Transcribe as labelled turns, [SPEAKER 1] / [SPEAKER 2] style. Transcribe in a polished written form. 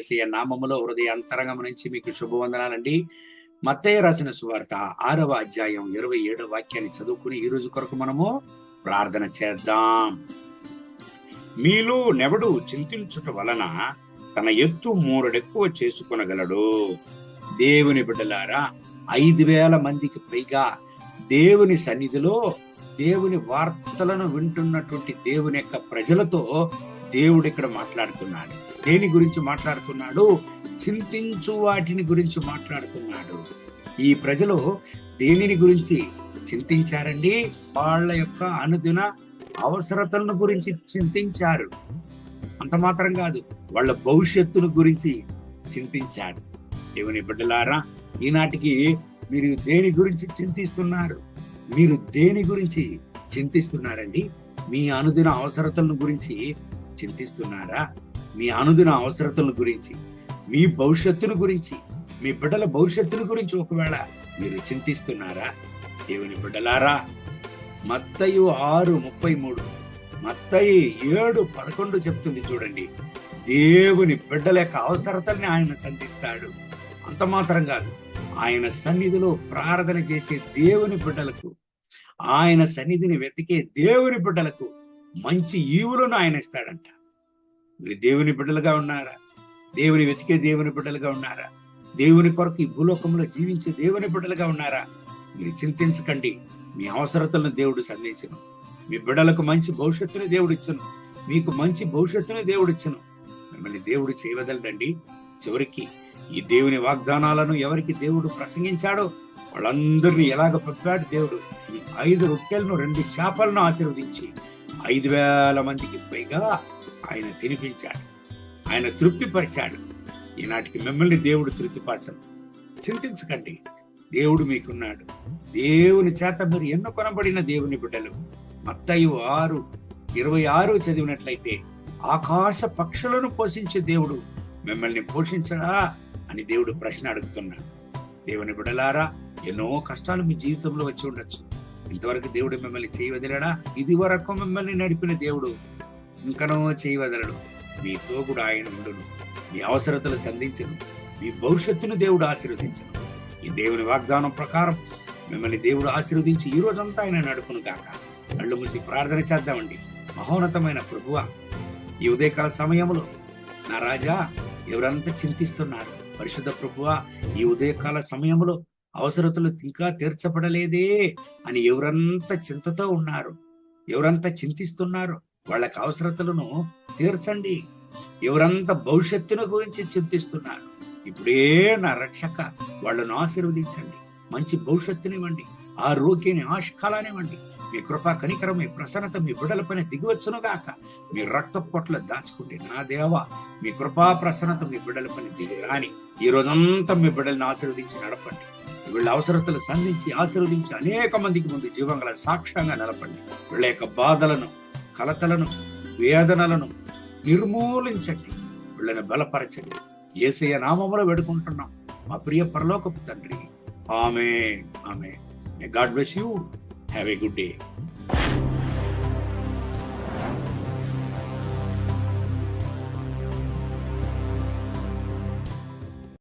[SPEAKER 1] యేసయ్య నామములో హృదయ అంతరంగం నుంచి మీకు శుభవందనాలండి. మత్తయి రాసిన సువార్త 6వ అధ్యాయం 27వ వాక్యాన్ని చదువుకుని ఈ రోజు కొరకు మనము ప్రార్థన చేద్దాం. మీలో నెవడు చింతించుట వలన తన ఎత్తు మూరడెక్కువ చేసుకొనగలడు. దేవుని బిడ్డలారా, 5,000 మందికి పైగా దేవుని సన్నిధిలో దేవుని వార్తలను వింటున్నటువంటి దేవుని యొక్క ప్రజలతో దేవుడు ఇక్కడ మాట్లాడుతున్నాడు. దేని గురించి మాట్లాడుతున్నాడు? చింతించు వాటిని గురించి మాట్లాడుతున్నాడు. ఈ ప్రజలు దేనిని గురించి చింతించారండి? వాళ్ళ యొక్క అనుదిన అవసరతలను గురించి చింతించారు. అంత మాత్రం కాదు, వాళ్ళ భవిష్యత్తును గురించి చింతించాడు. దేవుని బిడ్డలారా, ఈనాటికి మీరు దేని గురించి చింతిస్తున్నారు? మీరు దేని గురించి చింతిస్తున్నారండి? మీ అనుదిన అవసరతలను గురించి చింతిస్తున్నారా? మీ అనుదిన అవసరతల గురించి, మీ భవిష్యత్తును గురించి, మీ బిడ్డల భవిష్యత్తును గురించి ఒకవేళ మీరు చింతిస్తున్నారా? దేవుని బిడ్డలారా, మత్తయి 6:33, మత్తయి 7:11 చెప్తుంది చూడండి. దేవుని బిడ్డల యొక్క అవసరతల్ని ఆయన సంధిస్తాడు. అంత మాత్రం కాదు, ఆయన సన్నిధిలో ప్రార్థన చేసే దేవుని బిడ్డలకు, ఆయన సన్నిధిని వెతికే దేవుని బిడ్డలకు మంచి ఈవులను ఆయన ఇస్తాడంట. మీరు దేవుని బిడ్డలుగా ఉన్నారా? దేవుని వెతికే దేవుని బిడ్డలుగా ఉన్నారా? దేవుని కొరకు ఈ భూలోకంలో జీవించే దేవుని బిడ్డలుగా ఉన్నారా? మీరు చింతించకండి. మీ అవసరతలను దేవుడు సంధించను. మీ బిడ్డలకు మంచి భవిష్యత్తుని దేవుడు ఇచ్చను. మీకు మంచి భవిష్యత్తుని దేవుడు ఇచ్చను. మిమ్మల్ని దేవుడు చేయవదలడండి. చివరికి ఈ దేవుని వాగ్దానాలను ఎవరికి దేవుడు ప్రసంగించాడో వాళ్ళందరినీ ఎలాగ పంపాడు దేవుడు? 5 రొట్టెలను 2 చేపలను ఆశీర్వదించి 5,000 మందికి పైగా ఆయన తినిపించాడు. ఆయన తృప్తిపరిచాడు. ఈనాటికి మిమ్మల్ని దేవుడు తృప్తిపరచను. చింతించకండి, దేవుడు మీకున్నాడు. దేవుని చేత మీరు ఎన్నుకొనబడిన దేవుని బిడ్డలు. మత్తయి 6:26 చదివినట్లయితే, ఆకాశ పక్షులను పోషించే దేవుడు మిమ్మల్ని పోషించడా అని దేవుడు ప్రశ్న అడుగుతున్నాడు. దేవుని బిడ్డలారా, ఎన్నో కష్టాలు మీ జీవితంలో వచ్చి ఉండొచ్చు. ఇంతవరకు దేవుడు మిమ్మల్ని చేయవదలడా? ఇది వరకు మిమ్మల్ని నడిపిన దేవుడు ఇంకనో చేయవదలడు. మీతో కూడా ఆయన ఉండును. మీ అవసరతలు సంధించను. మీ భవిష్యత్తును దేవుడు ఆశీర్వదించను. ఈ దేవుని వాగ్దానం ప్రకారం మిమ్మల్ని దేవుడు ఆశీర్వదించి ఈ రోజంతా ఆయన నడుపును గాక. కళ్ళు మూసి ప్రార్థన చేద్దామండి. మహోన్నతమైన ప్రభువా, ఈ ఉదయకాల సమయంలో నా రాజా, ఎవరంతా చింతిస్తున్నారు? పరిశుద్ధ ప్రభువా, ఈ ఉదయకాల సమయంలో అవసరతలు ఇంకా తీర్చబడలేదే అని ఎవరంతా చింతతో ఉన్నారు, ఎవరంతా చింతిస్తున్నారు, వాళ్ళకి అవసరతలను తీర్చండి. ఎవరంతా భవిష్యత్తును గురించి చింతిస్తున్నారు, ఇప్పుడే నా రక్షక వాళ్ళను ఆశీర్వదించండి. మంచి భవిష్యత్తునివ్వండి, ఆరోగ్యాన్ని, ఆశకాలానివ్వండి. మీ కృపా కనికరం, మీ ప్రసన్నత మీ బిడ్డల పైన దిగివచ్చును గాక. మీ రక్త పొట్ల దాచుకుంటే నా దేవా, మీ కృపా ప్రసన్నత మీ బిడ్డల పైన దిగి రాని ఈ రోజంతా మీ బిడ్డలను ఆశీర్వదించి నడపండి. వీళ్ళ అవసరతలు సంధించి ఆశీర్వదించి అనేక మందికి ముందు జీవంగల సాక్ష్యంగా నిలపండి. వీళ్ళ యొక్క బాధలను, కలతలను, వేదనలను నిర్మూలించండి. వీళ్ళని బలపరచండి. యేసయ్య నామములో వేడుకుంటున్నాం మా ప్రియ పరలోకపు తండ్రి. ఆమేన్. ఆమేన్. May God bless you. Have a good day.